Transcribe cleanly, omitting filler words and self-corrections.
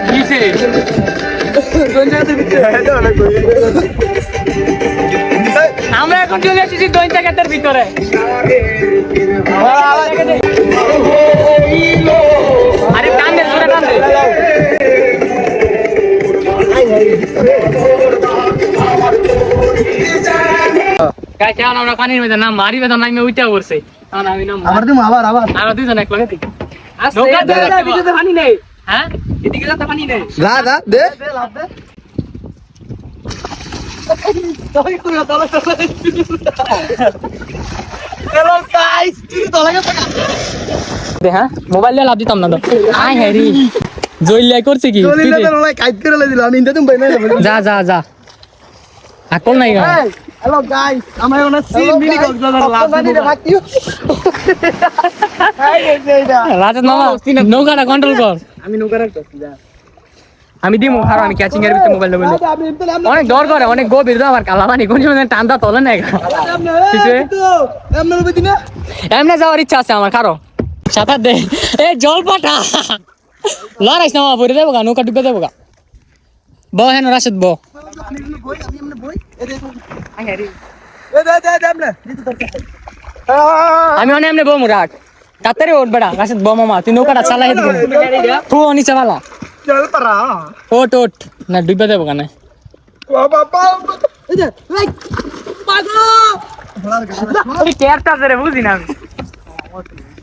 কিসে আমরা এখন চলে এসেছি দইটা ক্ষেতের ভিতরে। আরে টান দে, জোরে টান দে। গাইস এখন আমরা পানির মধ্যে নাম মারি বেদন নামে উইটা পড়ছে। এখন আমি নাম আবার তুমি আবার আমরা দুইজন এক লগে ঠিক আস্তে নৌকা দে, ধরে এদিকে তো পানি নেই। হ্যাঁ এদিকে যা পানি নেই দা দে লাভ দে তুই কই দলা দলা হ্যালো গাইস তুই দলা গেছে দে হ্যাঁ মোবাইল দিয়ে লাভ দিতাম না তো। আয় হ্যাঁ রে জইলাই করছে কি চলি না তো ভাই কাইট করে দিল আমি ইন্দে তুমি ভাই না যা যা যা আকল নাই গা। হ্যালো গাইস আমরা এখন সি মিনি কক্সবাজার লাভ দিব হাই এইটা রাজত মামা নৌকাটা কন্ট্রোল কর। আমি নৌকা রাখতেছি যা আমি দিমু খারাপ আমি ক্যাচিং এর ভিতরে মোবাইল মোবাইল আমি ইনতে অনেক ডর করে অনেক গভীর তো আবার কালা পানি কোন সময় টান্দা তোলে না আমরা রুবি না এমনি যাওয়ার ইচ্ছা আছে আমার খারো সাঁতার দে এ জল পাটা লড়াইস না মামা পড়ে দেবো গা নৌকা ডুবে দেবো গা ব হেন রাশেদ ব আমি অনেক এমনি বমু রাখ তাড়াতাড়ি ওঠ বেড়া রাশেদ ব মামা তুই নৌকাটা চালা হেঁটে তু নিচে বালা চল পারা ওট ওট না ডুবে দেবো কেন বাবা এই যে লাইক পাগল কেয়ারটা রে বুঝি না আমি